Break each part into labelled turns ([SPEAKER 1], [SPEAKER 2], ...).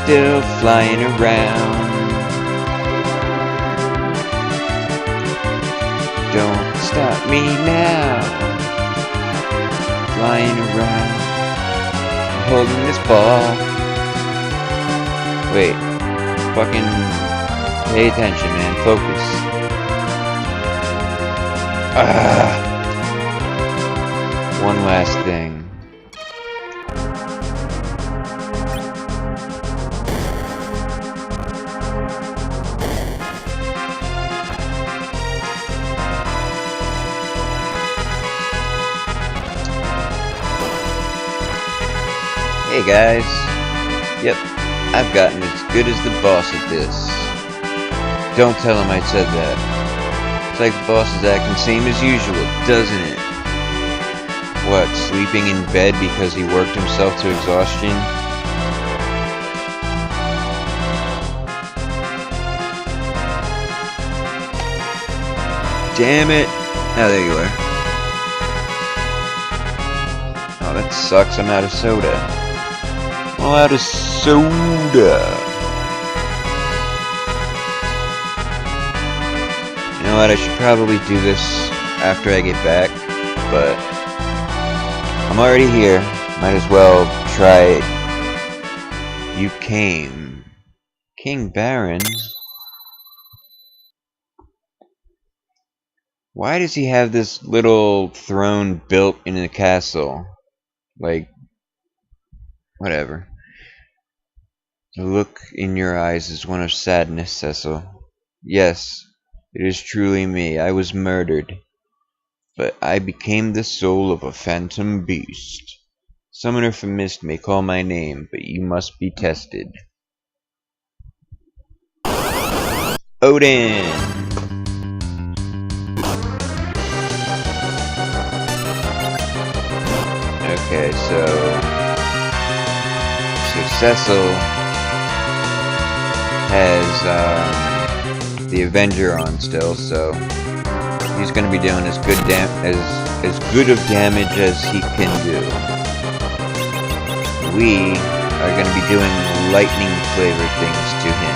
[SPEAKER 1] still flying around. Don't stop me now. Flying around. I'm holding this ball. Wait. Fucking pay attention, man. Focus. One last thing. Hey guys. Yep, I've gotten as good as the boss at this. Don't tell him I said that. It's like the boss is acting same as usual, doesn't it? What, sleeping in bed because he worked himself to exhaustion? Damn it! Oh, there you are. Oh, that sucks, I'm out of soda. I'm out of soda. You know what, I should probably do this after I get back, but I'm already here. Might as well try it. You came. King Baron? Why does he have this little throne built in a castle? Like, whatever. The look in your eyes is one of sadness, Cecil. Yes, it is truly me. I was murdered. But I became the soul of a phantom beast. Summoner from Mist may call my name, but you must be tested. Odin! Okay, so Cecil has the Avenger on still, so he's going to be doing as good of damage as he can do. We are going to be doing lightning flavored things to him.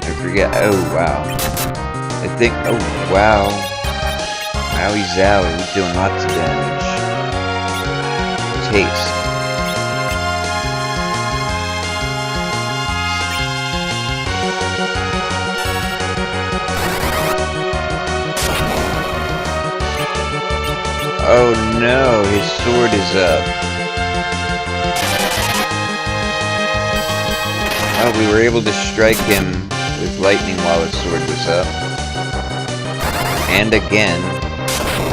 [SPEAKER 1] I forget. Oh wow! I think. Oh wow! Wowie zowie! He's doing lots of damage. Taste. Oh no, his sword is up. Oh, we were able to strike him with lightning while his sword was up. And again.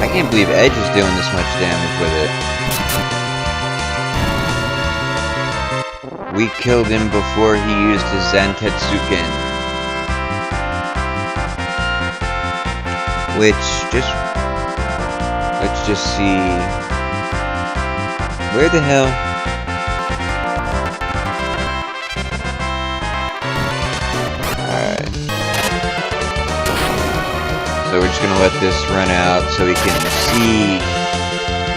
[SPEAKER 1] I can't believe Edge is doing this much damage with it. We killed him before he used his Zantetsuken. Which, let's just see. Where the hell? Alright. So we're just gonna let this run out so we can see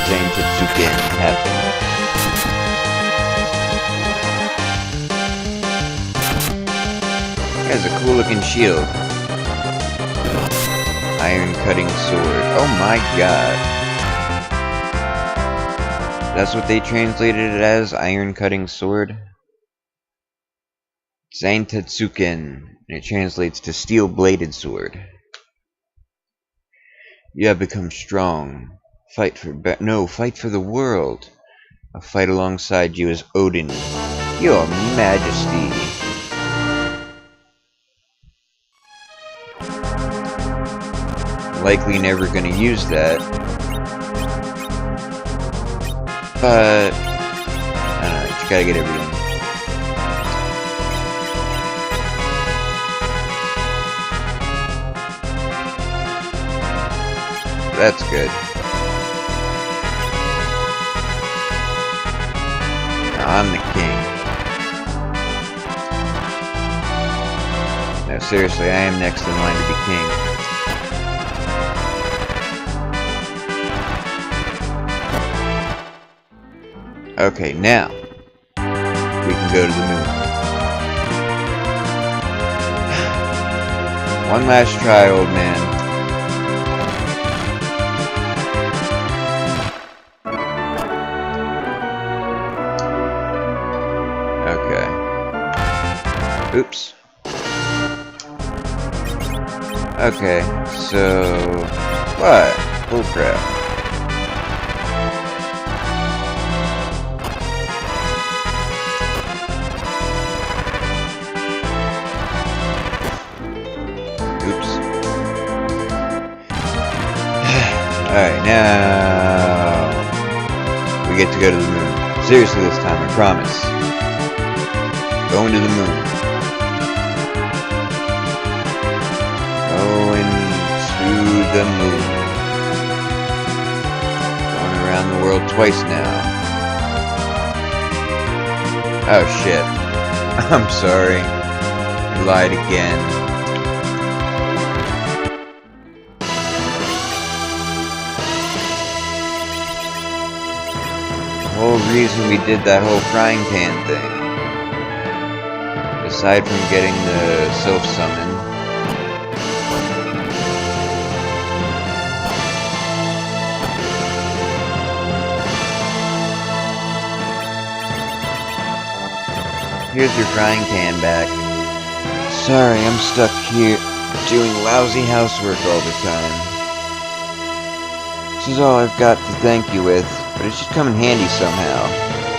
[SPEAKER 1] Zantetsuken happen. He has a cool looking shield. Iron cutting sword. Oh my god. That's what they translated it as? Iron cutting sword? Zantetsuken. And it translates to steel bladed sword. You have become strong. Fight for the world. I'll fight alongside you as Odin. Your Majesty. Likely never gonna use that. But I don't know, you just gotta get everything. That's good. Now I'm the king. No, seriously, I am next in line to be king. Okay, now we can go to the moon. One last try, old man. Okay. Oops. Okay, so... what? Bullcrap. Oops. Alright, now... we get to go to the moon. Seriously this time, I promise. Going to the moon. Going to the moon. Going around the world twice now. Oh shit. I'm sorry. I lied again. The whole reason we did that whole frying pan thing, aside from getting the self-summon, here's your frying pan back. Sorry, I'm stuck here doing lousy housework all the time. This is all I've got to thank you with, but it should come in handy somehow.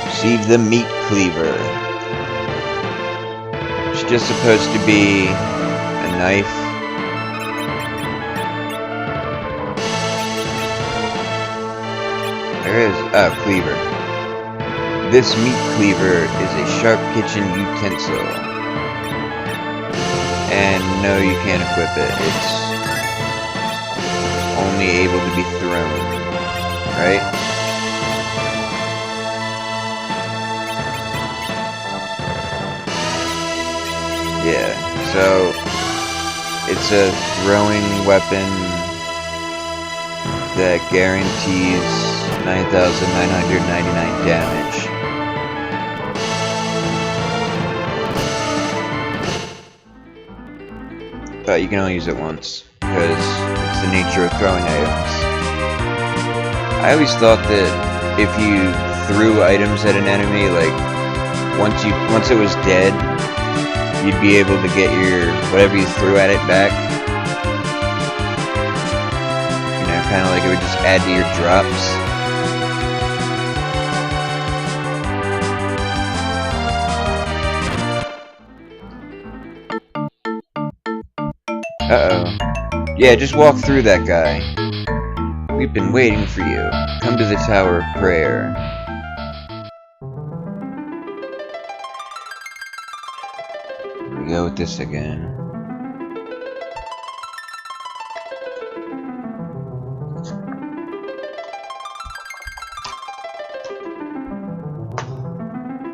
[SPEAKER 1] Receive the meat cleaver. It's just supposed to be a knife. There is... oh, cleaver. This meat cleaver is a sharp kitchen utensil. And no, you can't equip it. It's only able to be thrown. Right? Yeah, so it's a throwing weapon that guarantees 9,999 damage. But you can only use it once, because it's the nature of throwing items. I always thought that if you threw items at an enemy, like once it was dead, you'd be able to get your whatever you threw at it back. You know, kind of like it would just add to your drops. Uh-oh. Yeah, just walk through that guy. We've been waiting for you. Come to the Tower of Prayer. Here we go with this again.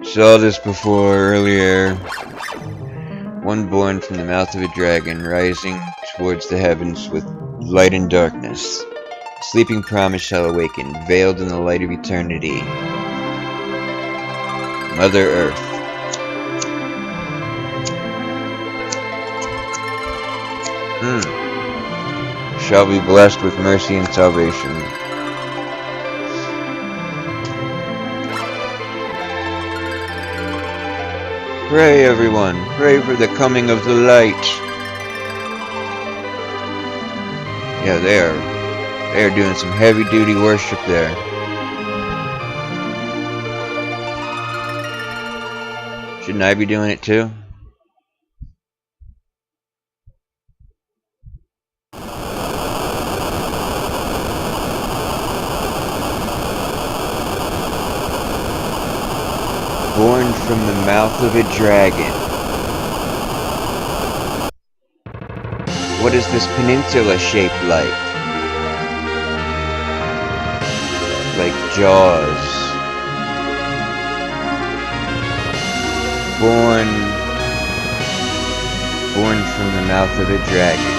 [SPEAKER 1] Saw this before earlier. One born from the mouth of a dragon, rising towards the heavens with light and darkness. Sleeping promise shall awaken, veiled in the light of eternity. Mother Earth. Shall be blessed with mercy and salvation. Pray, everyone. Pray for the coming of the light. Yeah, they are doing some heavy-duty worship there. Shouldn't I be doing it too? Born from the mouth of a dragon. What is this peninsula shaped like? Like Jaws. Born from the mouth of a dragon.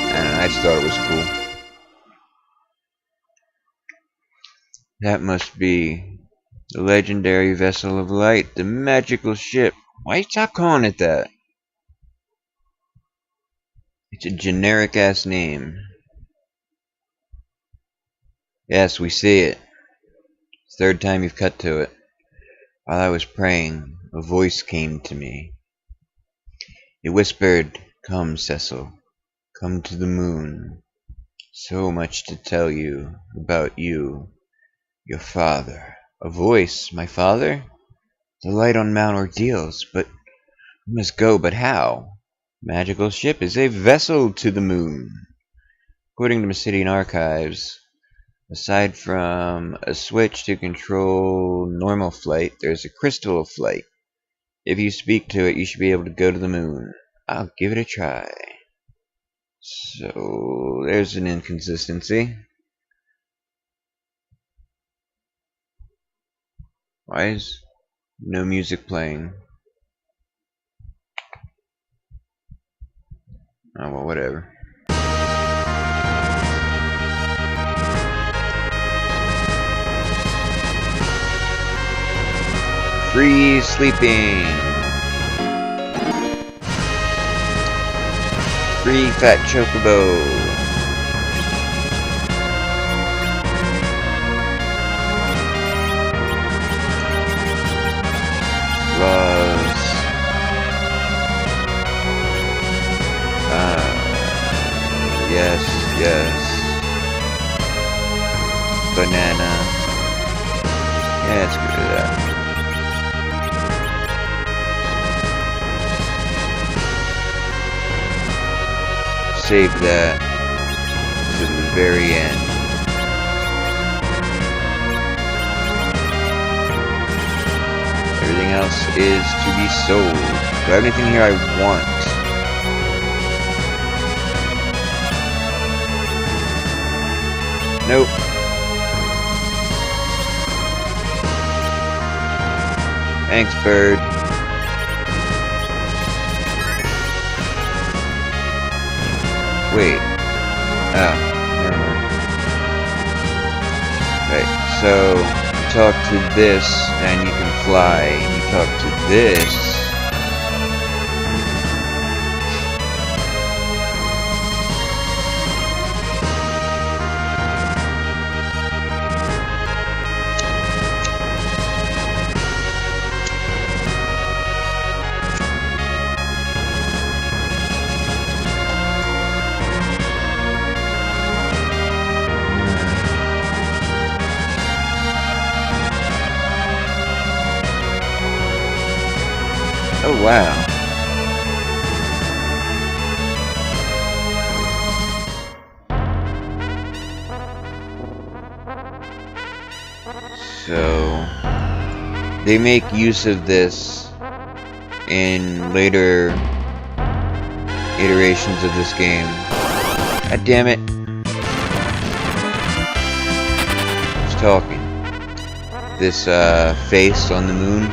[SPEAKER 1] I don't know, I just thought it was cool. That must be the legendary vessel of light, the magical ship. Why stop calling it that? It's a generic ass name. Yes, we see it. Third time you've cut to it. While I was praying, a voice came to me. It whispered, "Come, Cecil. Come to the moon. So much to tell you about you, your father." A voice? My father? The light on Mount Ordeals, but we must go, but how? Magical ship is a vessel to the moon. According to Obsidian Archives, aside from a switch to control normal flight, there's a crystal of flight. If you speak to it, you should be able to go to the moon. I'll give it a try. So, there's an inconsistency. Why is no music playing? Oh, well, whatever. Free sleeping. Free fat chocobo. Laws. Yes, yes. Banana. Yeah, let's get rid of that. Save that to the very end. Everything else is to be sold. Do I have anything here I want? Nope. Thanks, bird. Wait. Oh, never mind. Right, so you talk to this and you can fly. You talk to this. Oh, wow. So, they make use of this in later iterations of this game. God damn it. Who's talking? This, face on the moon.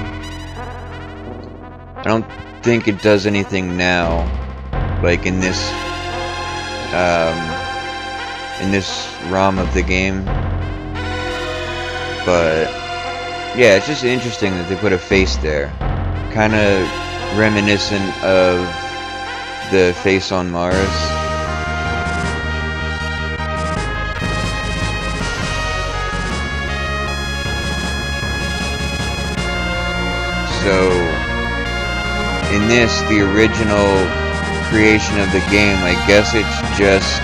[SPEAKER 1] I don't think it does anything now, like in this ROM of the game. But yeah, it's just interesting that they put a face there, kind of reminiscent of the face on Mars. So in this, the original creation of the game, I guess it's just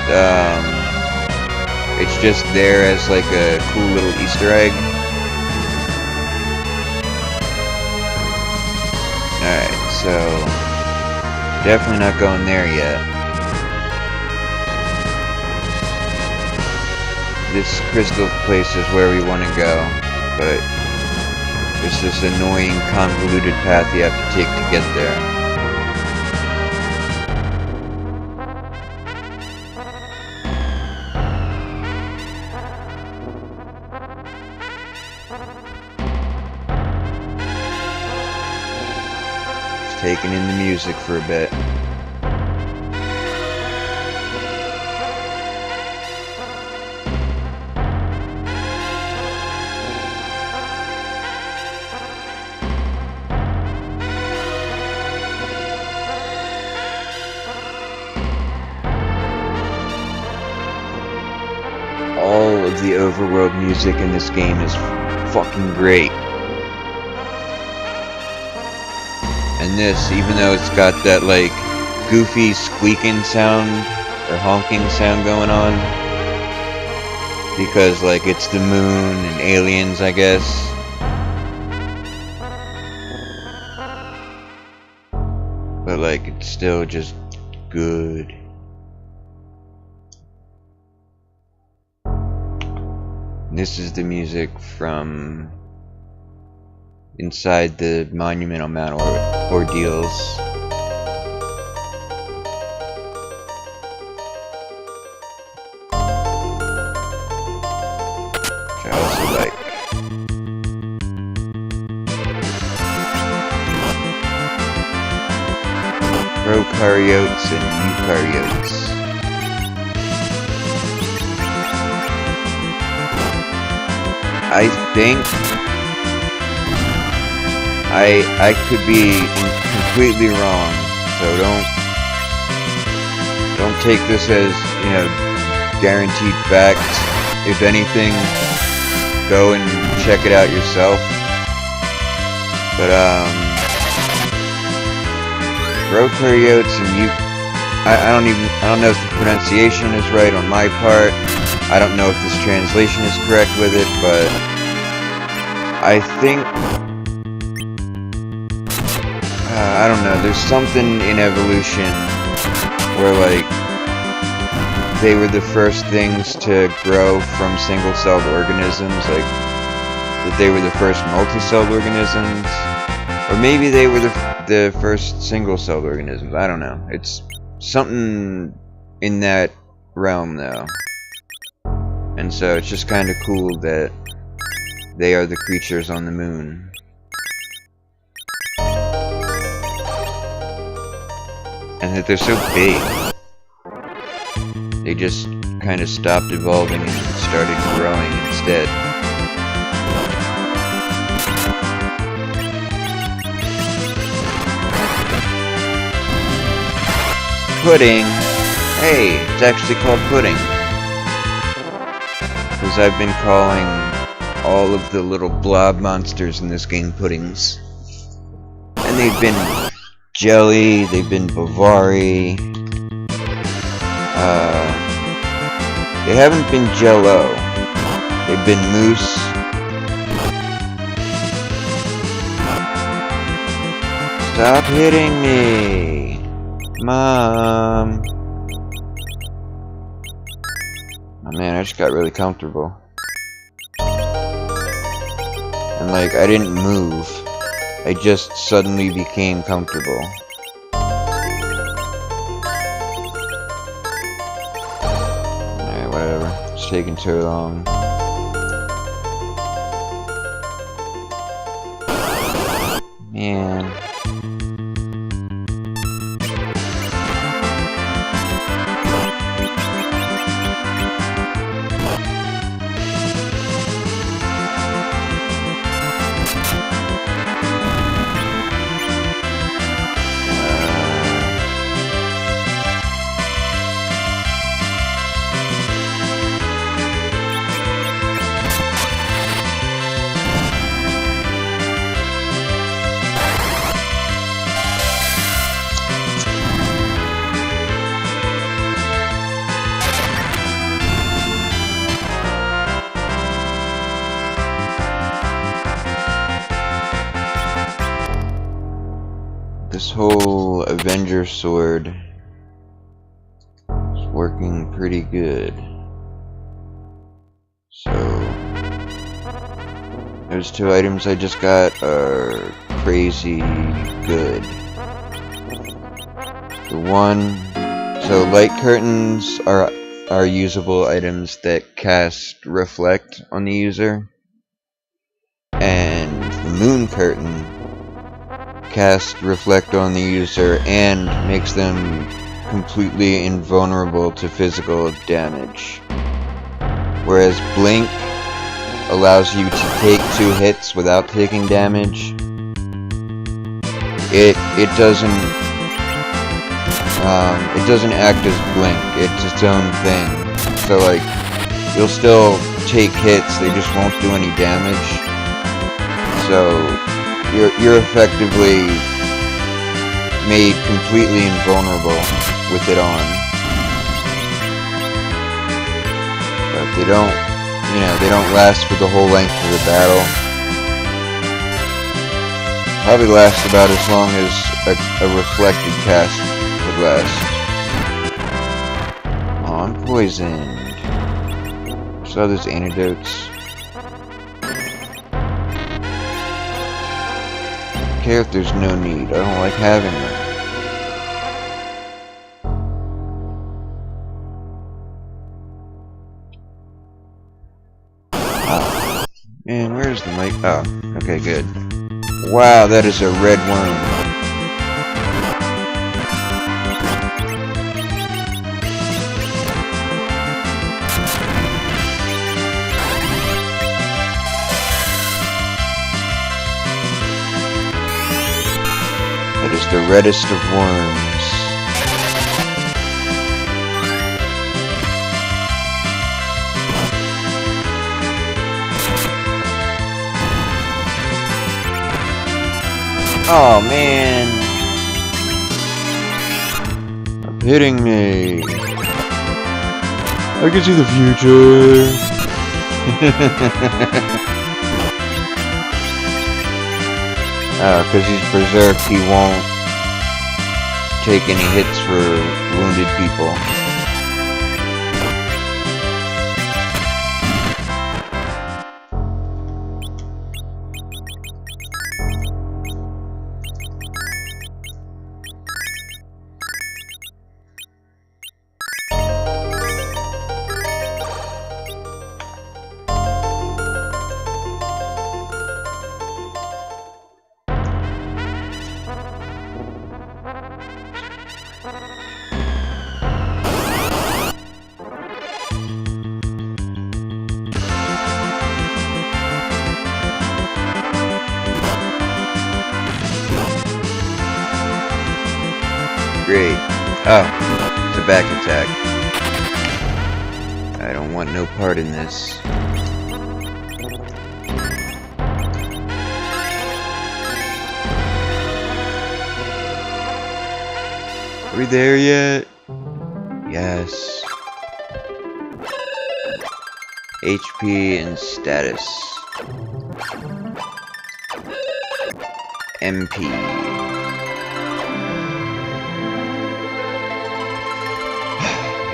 [SPEAKER 1] there as like a cool little Easter egg. Alright, so definitely not going there yet. This crystal place is where we want to go, but there's this annoying convoluted path you have to take to get there. Just taking in the music for a bit. all of the overworld music in this game is fucking great. And this, even though it's got that like goofy squeaking sound or honking sound going on, because like it's the moon and aliens, I guess. But like it's still just good. This is the music from inside the Monumental Mount ordeals. Which I also like. Prokaryotes and eukaryotes. I think I could be completely wrong, so don't take this as, you know, guaranteed fact. If anything, go and check it out yourself. But prokaryotes and I don't know if the pronunciation is right on my part. I don't know if this translation is correct with it, but I think I don't know, there's something in evolution where like they were the first things to grow from single-celled organisms, like that they were the first multi-celled organisms, or maybe they were the first single-celled organisms. I don't know. It's something in that realm though. And so it's just kind of cool that they are the creatures on the moon. And that they're so big. They just kind of stopped evolving and started growing instead. Pudding! Hey, it's actually called pudding. Because I've been calling all of the little blob monsters in this game puddings. And they've been jelly, they've been Bavari. They haven't been jello. They've been mousse. Stop hitting me! Mom! Oh man, I just got really comfortable. And like, I didn't move. I just suddenly became comfortable. Alright, whatever. It's taking too long. Man. This whole Avenger sword is working pretty good. So, those two items I just got are crazy good. The one, so light curtains are usable items that cast reflect on the user, and the moon curtain cast reflect on the user and makes them completely invulnerable to physical damage. Whereas blink allows you to take 2 hits without taking damage. It doesn't act as blink. It's its own thing. So like, You'll still take hits, they just won't do any damage. So you're effectively made completely invulnerable with it on. But they don't, they don't last for the whole length of the battle. Probably last about as long as a reflected cast would last. Oh, I'm poisoned. Saw those antidotes. I don't care if there's no need. I don't like having them. Oh. Man, where's the mic? Oh, okay, good. Wow, that is a red worm. That is the reddest of worms. Oh man! Stop hitting me! I can see the future! Oh, because he's berserk, he won't take any hits for wounded people. Great. Oh, it's a back attack. I don't want no part in this. Are we there yet? Yes. HP and status. MP.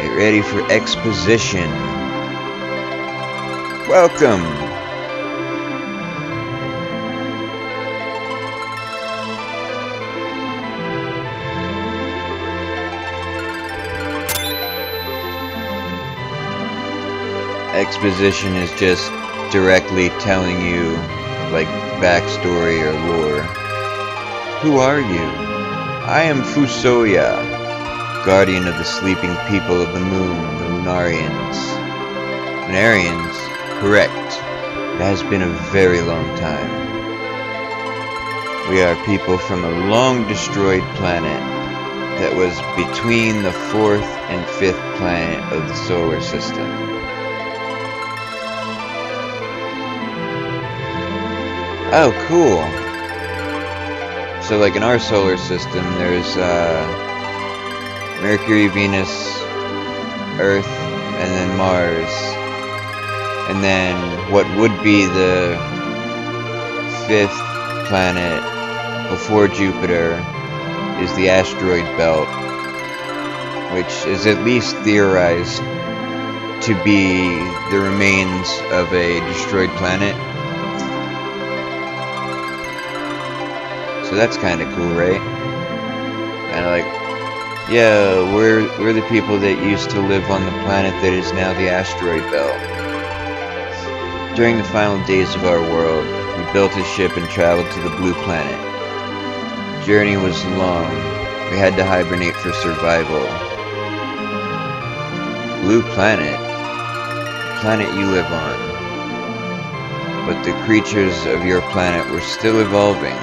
[SPEAKER 1] Get ready for exposition. Welcome. Exposition is just directly telling you, like, backstory or lore. Who are you? I am Fusoya, guardian of the sleeping people of the moon, the Lunarians. Lunarians? Correct. It has been a very long time. We are people from a long-destroyed planet that was between the 4th and 5th planet of the solar system. Oh, cool. So, like, in our solar system, there's, Mercury, Venus, Earth, and then Mars. And then what would be the 5th planet before Jupiter is the asteroid belt, which is at least theorized to be the remains of a destroyed planet. So that's kind of cool, right? Kind of like, yeah, we're the people that used to live on the planet that is now the asteroid belt. During the final days of our world, we built a ship and traveled to the blue planet. The journey was long. We had to hibernate for survival. Blue planet? The planet you live on. But the creatures of your planet were still evolving.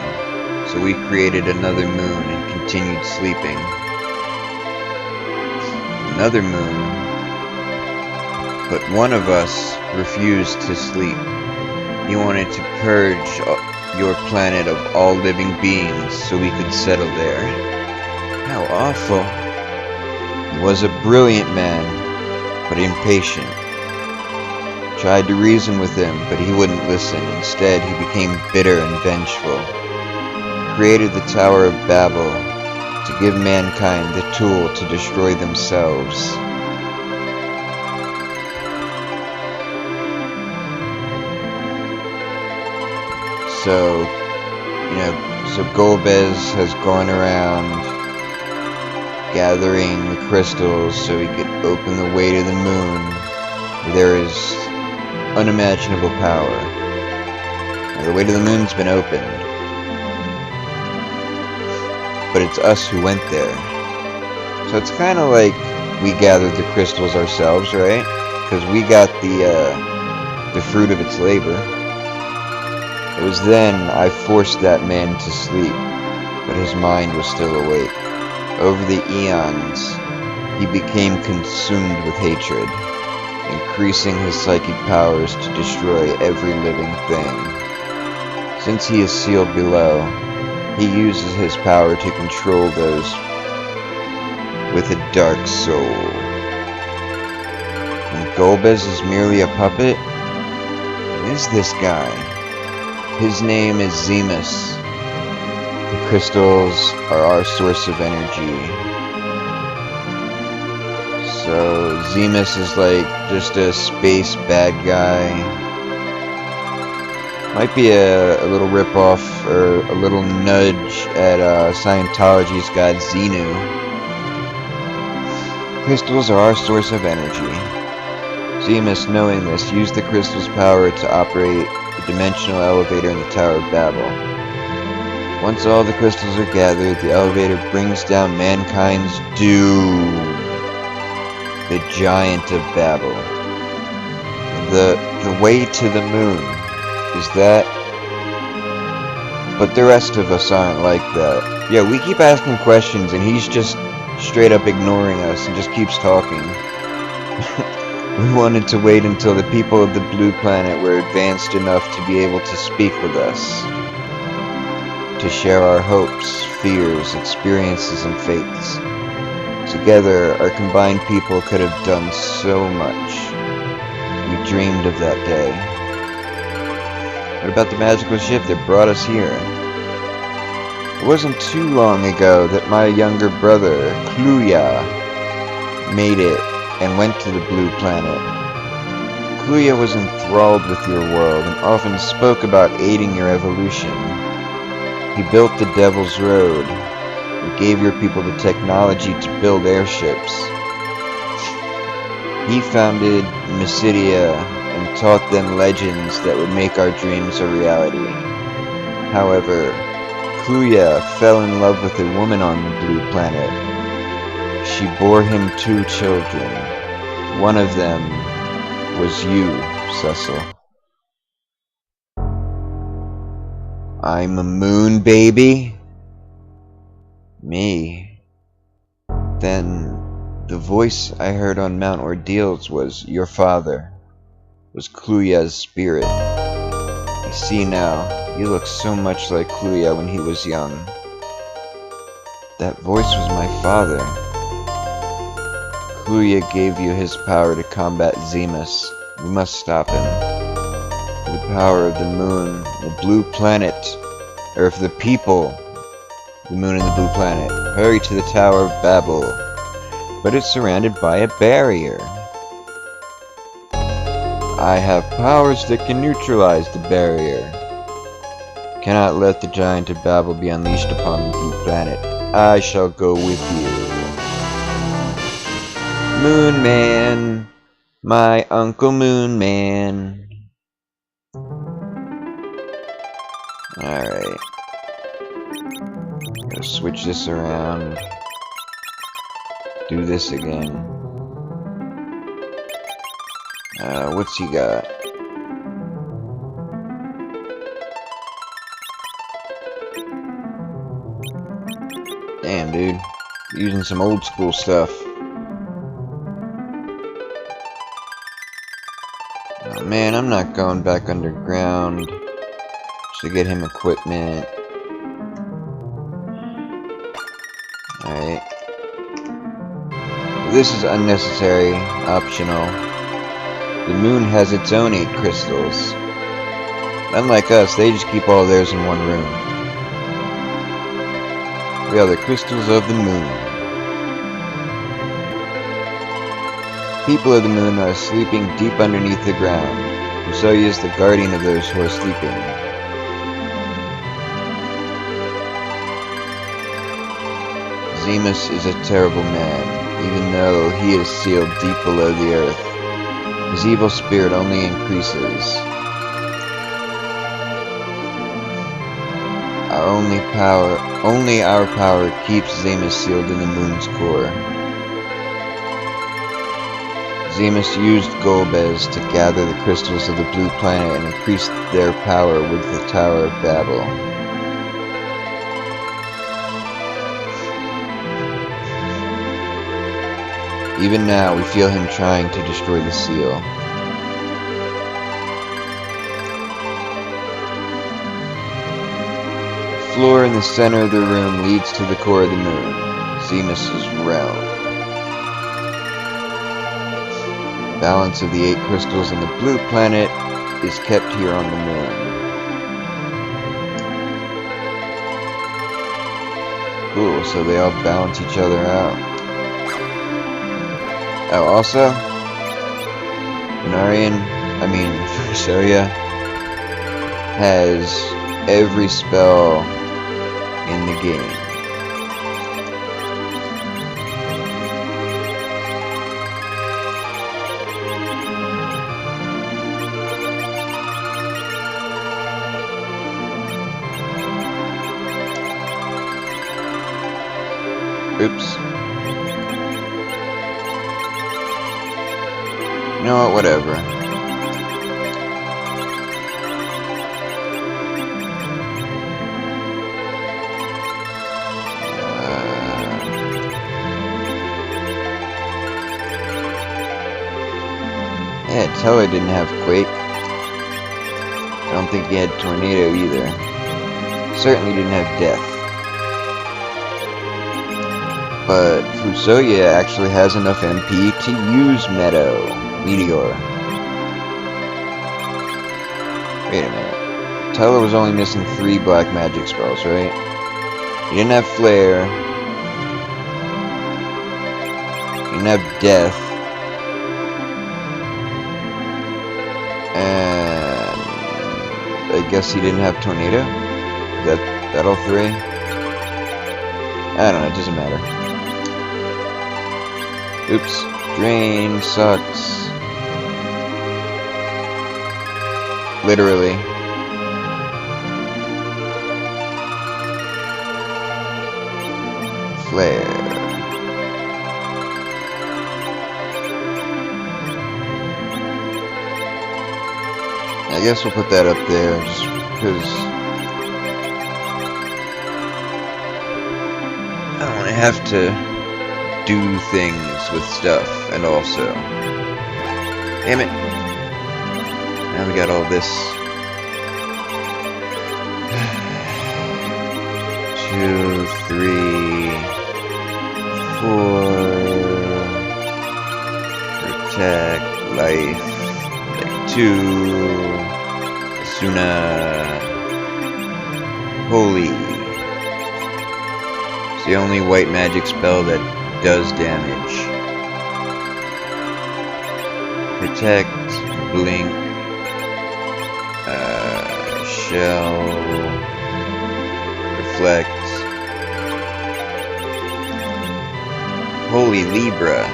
[SPEAKER 1] So we created another moon and continued sleeping. Another moon? But one of us refused to sleep. He wanted to purge your planet of all living beings so we could settle there. How awful. He was a brilliant man, but impatient. Tried to reason with him, but he wouldn't listen. Instead, he became bitter and vengeful. Created the Tower of Babel to give mankind the tool to destroy themselves. So, so Golbez has gone around gathering the crystals so he could open the way to the moon, where there is unimaginable power. Now, the way to the moon's been opened, but it's us who went there. So it's kind of like we gathered the crystals ourselves, right? Because we got the fruit of its labor. It was then I forced that man to sleep, but his mind was still awake. Over the eons, he became consumed with hatred, increasing his psychic powers to destroy every living thing. Since he is sealed below, he uses his power to control those with a dark soul. And Golbez is merely a puppet? Who is this guy? His name is Zemus. The crystals are our source of energy. So Zemus is like just a space bad guy. Might be a little ripoff or a little nudge at Scientology's god Xenu. Crystals are our source of energy. Zemus, knowing this, used the crystal's power to operate the dimensional elevator in the Tower of Babel. Once all the crystals are gathered, the elevator brings down mankind's doom, the Giant of Babel. The way to the moon is that, but the rest of us aren't like that. Yeah, we keep asking questions and he's just straight up ignoring us and just keeps talking. We wanted to wait until the people of the blue planet were advanced enough to be able to speak with us, to share our hopes, fears, experiences, and fates. Together, our combined people could have done so much. We dreamed of that day. What about the magical ship that brought us here? It wasn't too long ago that my younger brother, Kluya, made it and went to the blue planet. Kluya was enthralled with your world and often spoke about aiding your evolution. He built the Devil's Road and gave your people the technology to build airships. He founded Mysidia and taught them legends that would make our dreams a reality. However, Kluya fell in love with a woman on the blue planet. She bore him 2 children. One of them was you, Cecil. I'm a moon baby? Me? Then the voice I heard on Mount Ordeals was your father, was Kluya's spirit. I see now, you look so much like Kluya when he was young. That voice was my father. Kluya gave you his power to combat Zemus. We must stop him. For the power of the moon, the blue planet, or for the people, the moon and the blue planet. Hurry to the Tower of Babel. But it's surrounded by a barrier. I have powers that can neutralize the barrier. Cannot let the Giant of Babel be unleashed upon the blue planet. I shall go with you. Moon Man, my Uncle Moon Man. Alright. Gotta switch this around. Do this again. What's he got? Damn, dude. Using some old school stuff. Man, I'm not going back underground to get him equipment. Alright. This is unnecessary, optional. The moon has its own 8 crystals. Unlike us, they just keep all theirs in one room. We are the crystals of the moon. People of the moon are sleeping deep underneath the ground. Benzojamin is the guardian of those who are sleeping. Zemus is a terrible man, even though he is sealed deep below the earth. His evil spirit only increases. Only our power keeps Zemus sealed in the moon's core. Zemus used Golbez to gather the crystals of the blue planet and increase their power with the Tower of Babel. Even now, we feel him trying to destroy the seal. The floor in the center of the room leads to the core of the moon, Zemus's realm. The balance of the 8 crystals on the blue planet is kept here on the moon. Cool, so they all balance each other out. Oh, also, Benzojamin has every spell in the game. Oops. You know what, whatever. Yeah, Teller didn't have Quake. I don't think he had Tornado either. Certainly didn't have Death. But Benzojamin actually has enough MP to use Meteor. Wait a minute. Teller was only missing 3 black magic spells, right? He didn't have Flare. He didn't have Death. And I guess he didn't have Tornado? That all 3? I don't know, it doesn't matter. Oops. Drain sucks. Literally. Flare. I guess we'll put that up there just because I don't want to have to do things with stuff, and also, damn it, now we got all this. 2, 3, 4, protect, life, like 2, Asuna, holy. It's the only white magic spell that does damage. Protect, blink, shell, reflect. Holy Libra.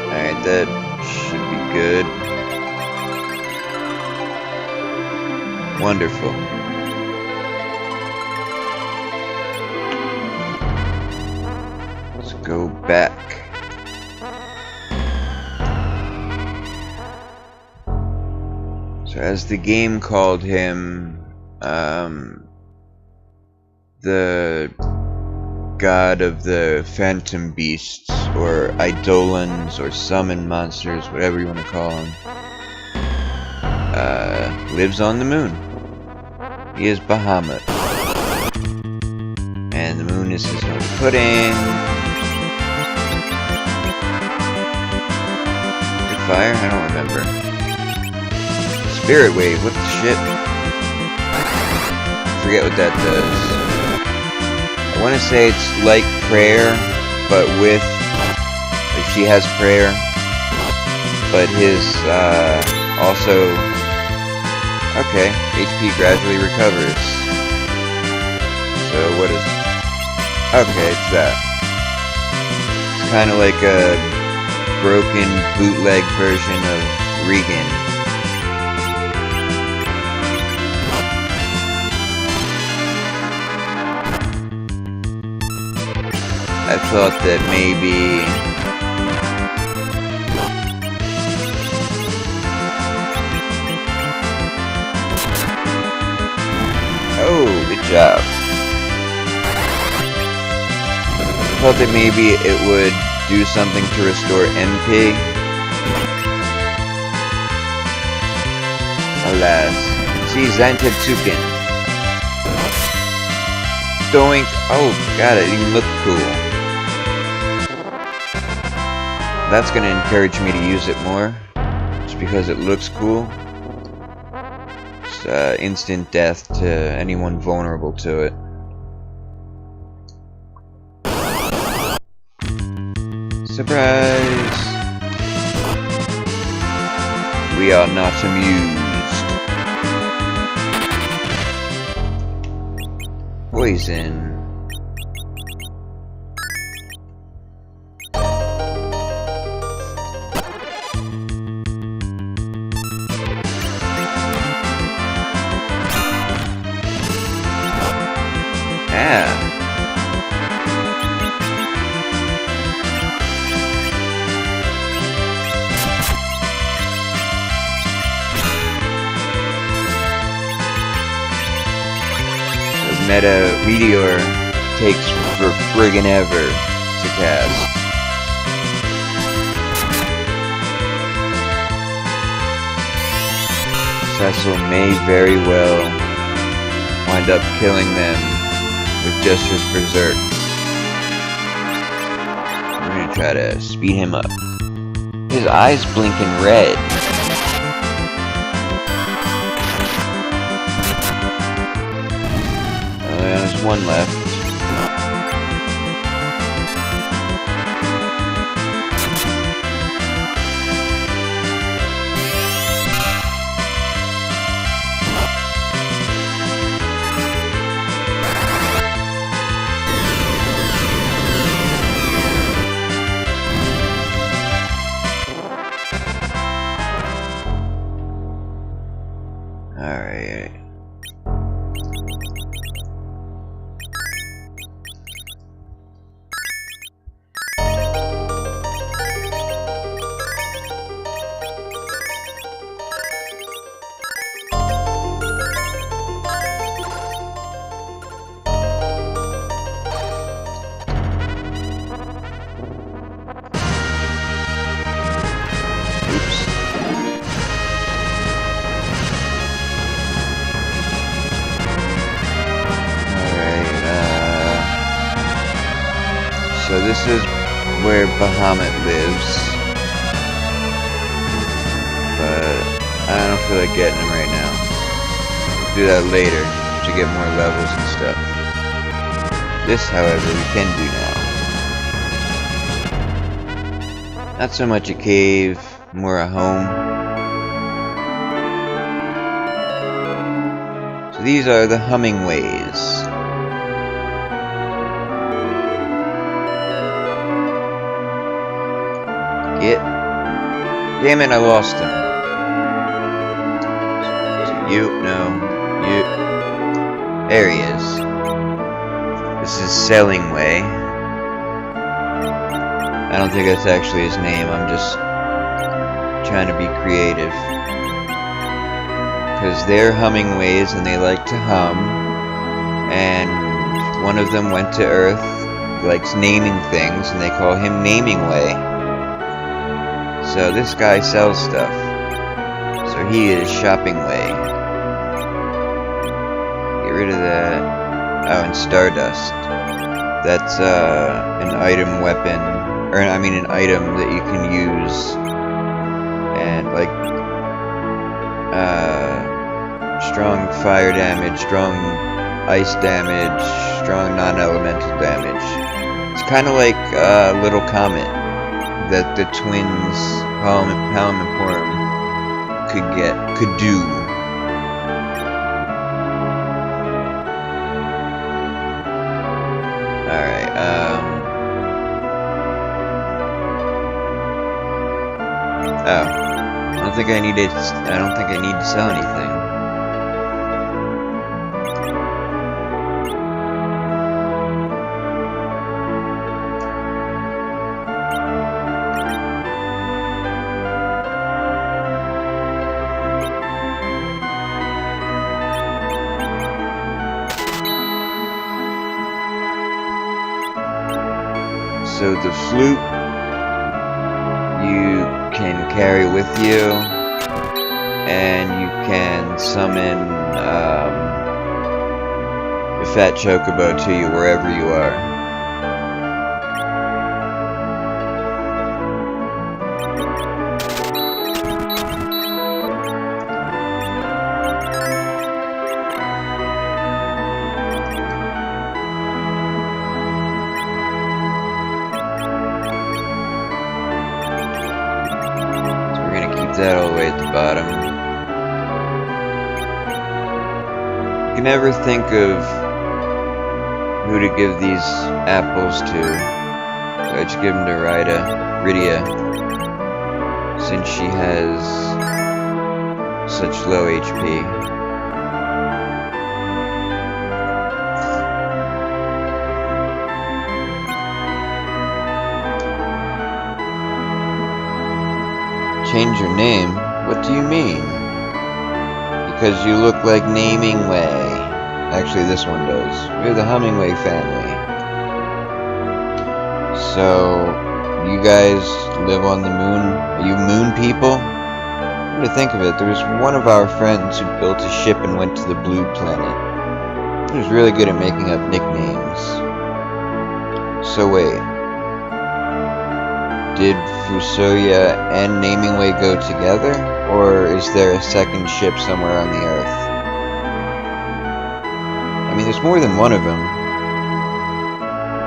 [SPEAKER 1] Alright, that should be good. Wonderful. Let's go back. So as the game called him, the god of the phantom beasts, or eidolons, or summon monsters, whatever you want to call them, lives on the moon. He is Bahamut. And the moon is his home. Pudding! Fire? I don't remember. Spirit wave, what the shit? Forget what that does. I want to say it's like prayer, but with, like, she has prayer, but his, also, okay, HP gradually recovers. So what is, okay, it's that. It's kind of like a broken bootleg version of Regan. I thought that maybe oh, good job. I thought that maybe it would do something to restore MP. Alas. See, Zantetsuken. Doink. Oh, god, it even looked cool. That's gonna encourage me to use it more. Just because it looks cool. It's instant death to anyone vulnerable to it. Surprise! We are not amused. Poison. Ah. Meta Meteor takes for friggin' ever to cast. Cecil may very well wind up killing them with just his berserk. We're gonna try to speed him up. His eyes blinking red. There's one left. Alright. So this is where Bahamut lives, but I don't feel like getting him right now. We'll do that later to get more levels and stuff. This, however, we can do now. Not so much a cave, more a home. So these are the Hummingways. Damn it, I lost him. You, no, you. There he is. This is Selling Way. I don't think that's actually his name, I'm just trying to be creative. Because they're Hummingways and they like to hum. And one of them went to Earth. He likes naming things, and they call him Namingway. So this guy sells stuff. So he is Shoppingway. Get rid of that. Oh, and Stardust. That's an item weapon, or I mean an item that you can use, and like strong fire damage, strong ice damage, strong non-elemental damage. It's kind of like a little comet that the twins Palm and Porm could do. Alright, oh. I don't think I need to sell anything. So the flute you can carry with you, and you can summon the fat chocobo to you wherever you are. That all the way at the bottom. You can never think of who to give these apples to, so I just give them to Rydia, since she has such low HP. Change your name? What do you mean? Because you look like Namingway. Actually, this one does. We're the Hummingway family. So, you guys live on the moon? Are you moon people? Come to think of it, there was one of our friends who built a ship and went to the blue planet. He was really good at making up nicknames. So wait. Did Fusoya and Namingway go together? Or is there a second ship somewhere on the Earth? I mean, there's more than one of them.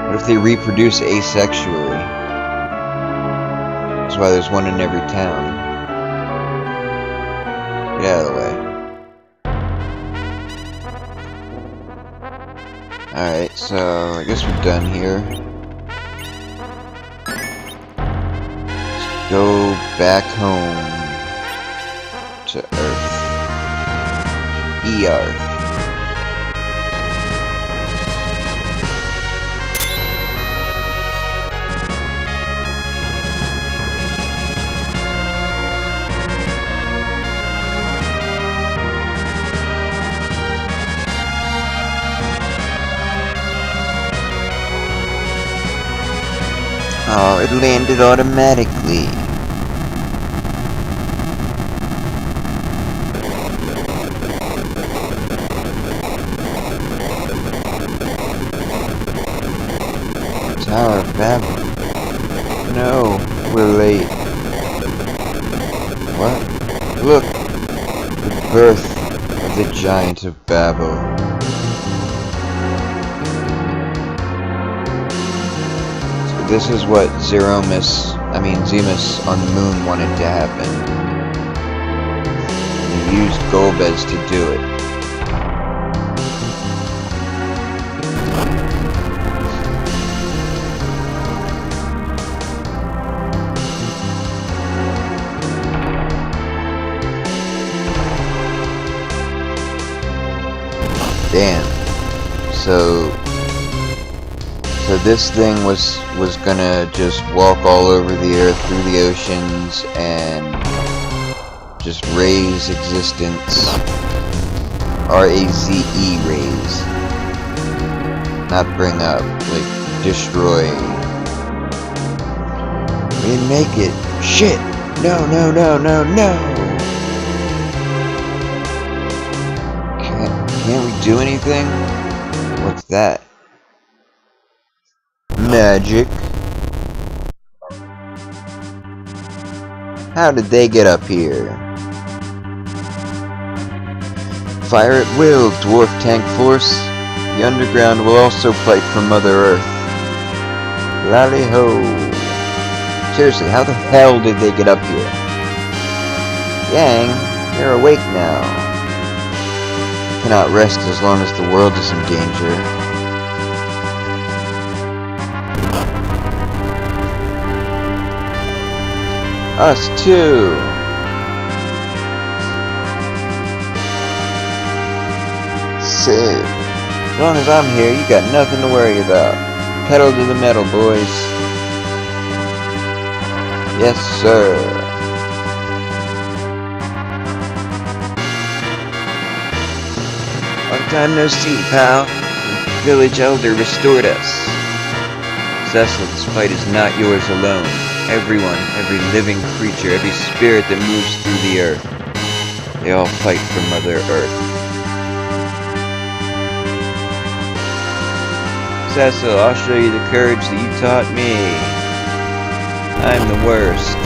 [SPEAKER 1] What if they reproduce asexually? That's why there's one in every town. Get out of the way. Alright, so I guess we're done here. Go back home to Earth. Earth. Oh, it landed automatically. Tower of Babel. No, we're late. What? Look! The birth of the giant of Babel. So this is what Zemus on the moon wanted to happen. And he used Golbez to do it. Damn. So this thing was gonna just walk all over the Earth, through the oceans, and just raise existence. R-A-Z-E, raise. Not bring up, like, destroy. We didn't make it. Shit! No, no, no, no, no! Can't we do anything? What's that? Magic. How did they get up here? Fire at will, Dwarf Tank Force. The underground will also fight for Mother Earth. Lally-ho. Seriously, how the hell did they get up here? Yang, you're awake now. I cannot rest as long as the world is in danger. Us too. Sid. As long as I'm here, you got nothing to worry about. Pedal to the metal, boys. Yes, sir. Long time no see, pal. The village elder restored us. Cecil, this fight is not yours alone. Everyone, every living creature, every spirit that moves through the earth, they all fight for Mother Earth. Cecil, I'll show you the courage that you taught me. I'm the worst.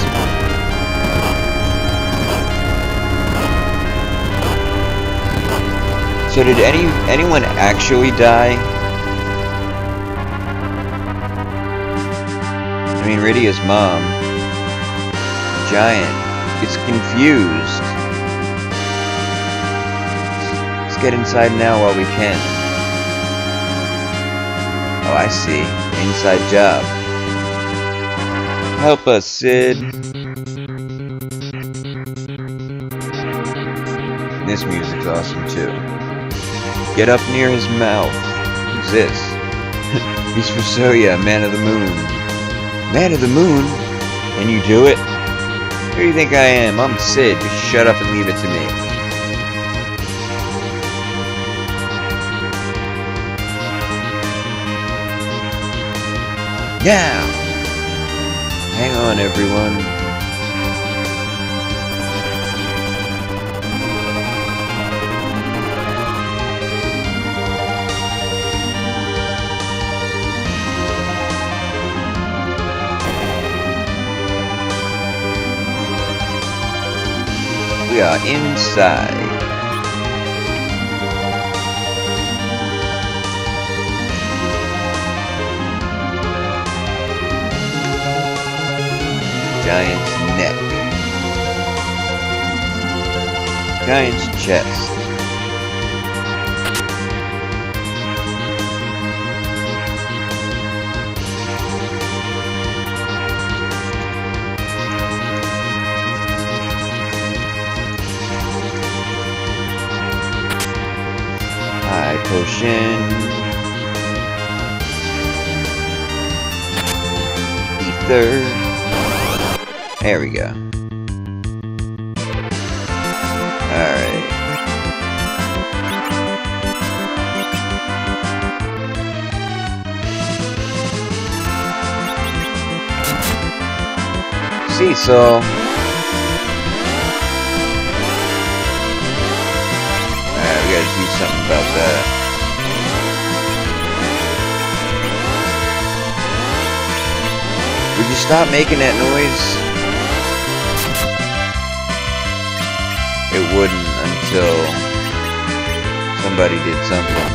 [SPEAKER 1] So did anyone actually die? I mean, Rydia's mom. Giant. Gets confused. Let's get inside now while we can. Oh, I see. Inside job. Help us, Sid. This music's awesome, too. Get up near his mouth. Who's this? He's Fusoya, Man of the Moon. Man of the Moon? Can you do it? Who do you think I am? I'm Sid. Just shut up and leave it to me. Yeah! Hang on, everyone. We are inside. Giant's neck. Giant's chest. High potion. Ether. There we go. Alright. Cecil. Alright, we gotta do something about that. Would you stop making that noise? It wouldn't until somebody did something.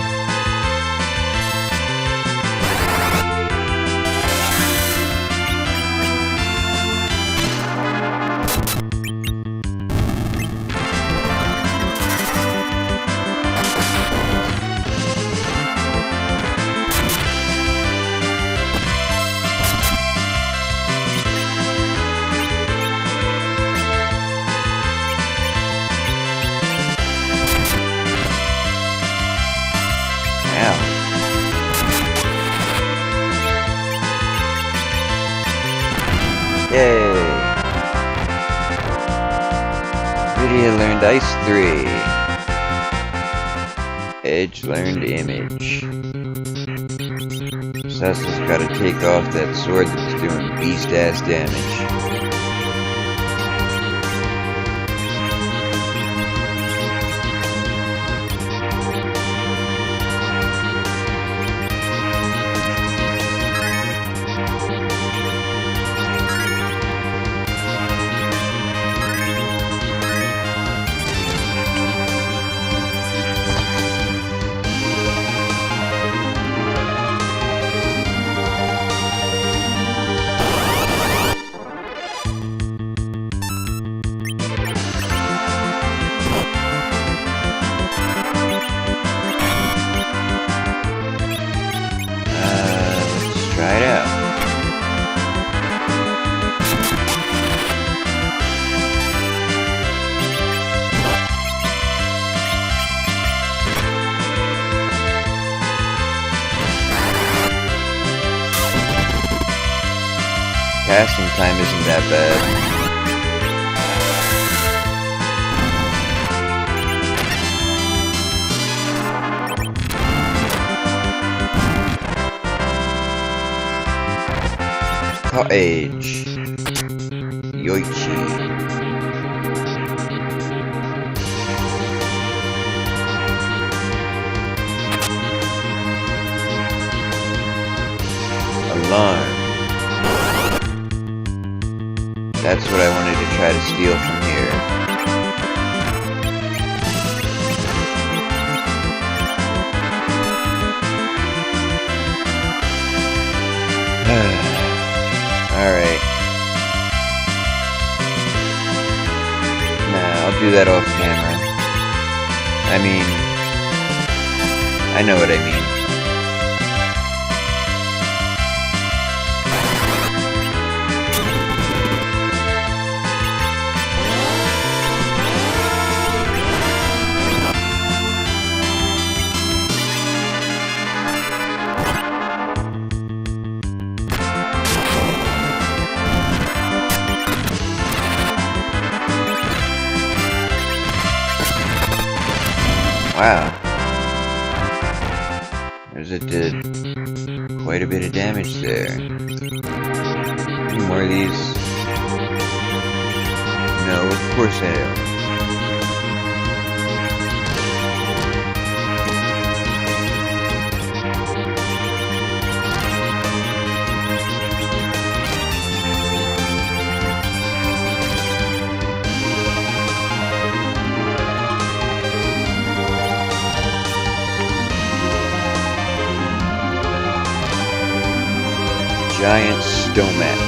[SPEAKER 1] Yay! Rydia learned Ice 3. Edge learned Image. Cecil's gotta take off that sword that's doing beast-ass damage. Casting time isn't that bad. Cottage. Yoichi. Alarm. That's what I wanted to try to steal from here. Alright. Nah, I'll do that off camera. I mean, I know what I mean. Wow. It did quite a bit of damage there. Any more of these? No, of course I don't. Giant stomach.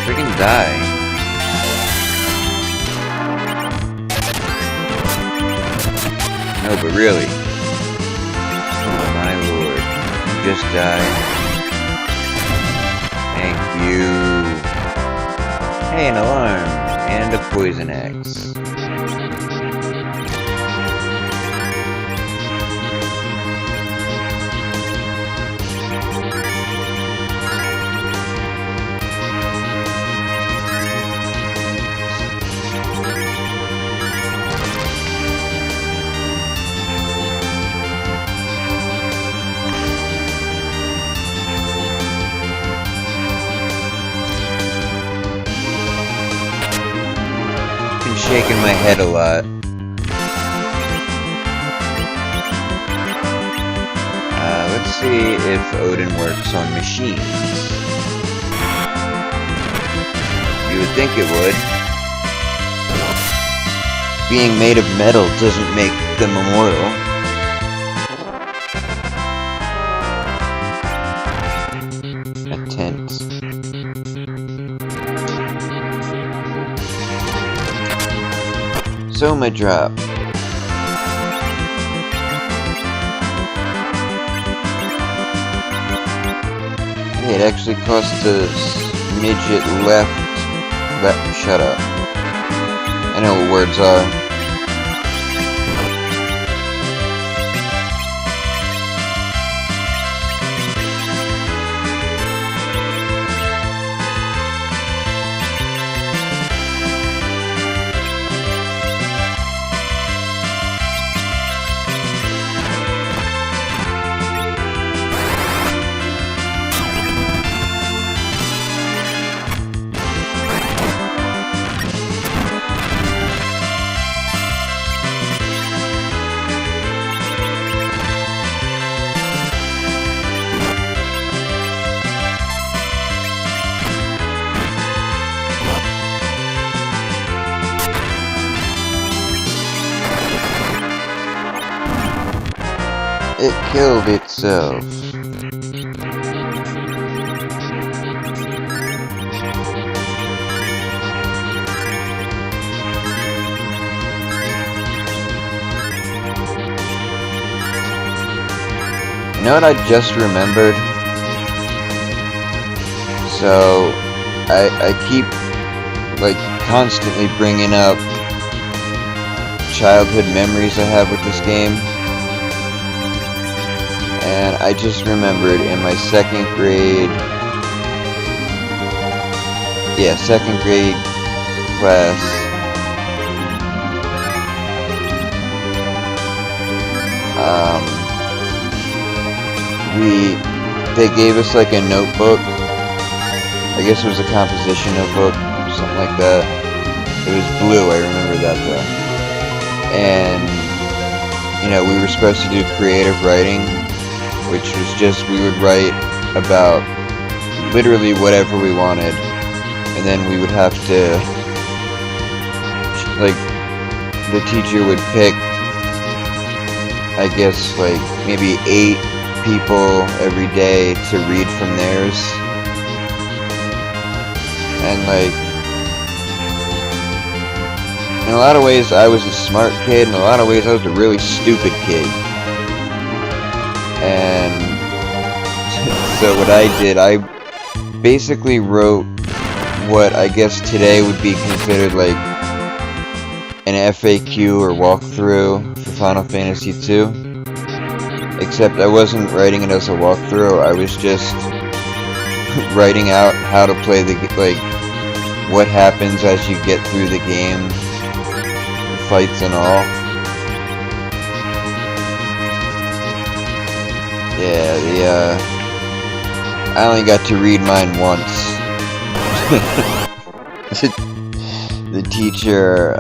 [SPEAKER 1] Freaking die. No, but really. Oh my lord. You just died. Thank you. Hey, an alarm. And a poison axe. Shaking my head a lot. Let's see if Odin works on machines. You would think it would. being made of metal doesn't make them immortal. A tent. So my drop. Hey, it actually cost us midget left. Shut up. I know what words are. It killed itself. You know what I just remembered? So, I keep, like, constantly bringing up childhood memories I have with this game. And I just remembered in my second grade class, they gave us like a notebook. I guess it was a composition notebook, something like that. It was blue, I remember that though. And, you know, we were supposed to do creative writing, which was just, we would write about literally whatever we wanted, and then we would have to, like, the teacher would pick, I guess, like, maybe 8 people every day to read from theirs, and, like, in a lot of ways I was a smart kid, in a lot of ways I was a really stupid kid. And so what I did, I basically wrote what I guess today would be considered like an FAQ or walkthrough for Final Fantasy II. Except I wasn't writing it as a walkthrough, I was just writing out how to play the, like, what happens as you get through the game, fights and all. Yeah, I only got to read mine once. The teacher,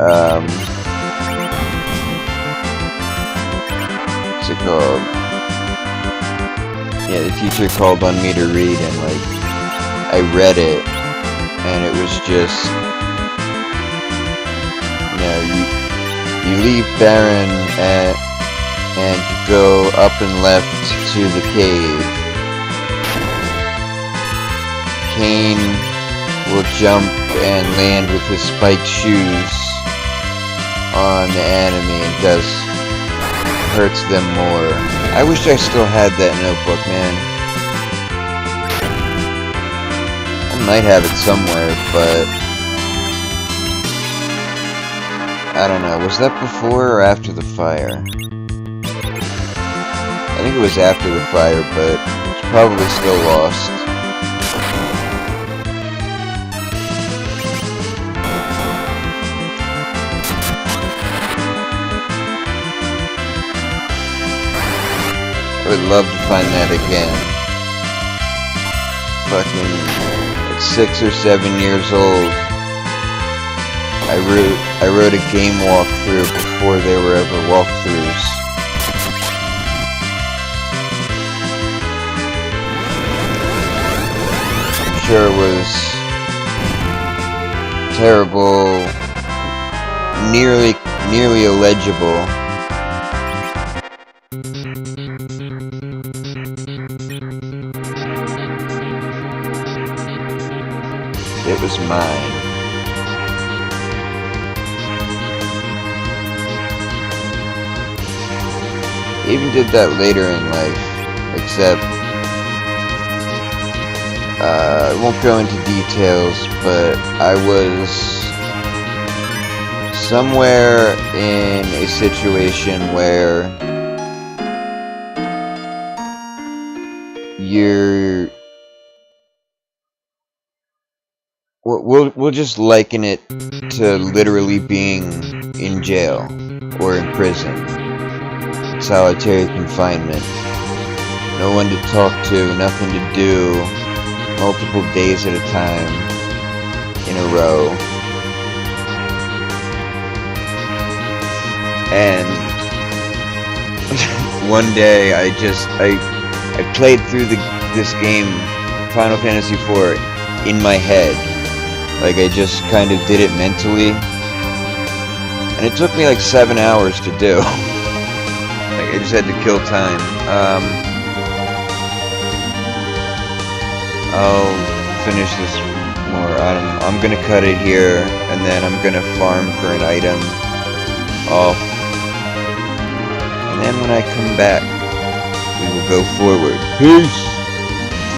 [SPEAKER 1] what's it called? Yeah, the teacher called on me to read, and, like, I read it, and it was just, you know, you leave Baron and you go up and left to the cave. Cain will jump and land with his spiked shoes on the enemy and hurts them more. I wish I still had that notebook, man. I might have it somewhere, but I don't know. Was that before or after the fire? I think it was after the fire, but it's probably still lost. I would love to find that again. Fucking at 6 or 7 years old, I wrote a game walkthrough before there were ever walkthroughs. I'm sure it was terrible, nearly nearly illegible. It was mine. I even did that later in life, except I won't go into details, but I was somewhere in a situation where we'll just liken it to literally being in jail or in prison. Solitary confinement. No one to talk to, nothing to do, multiple days at a time, in a row. And one day I played through this game, Final Fantasy IV, in my head. Like, I just kind of did it mentally. And it took me like 7 hours to do. Like, I just had to kill time. I'll finish this more. I'm gonna cut it here, and then I'm gonna farm for an item off. And then when I come back, we will go forward. Peace!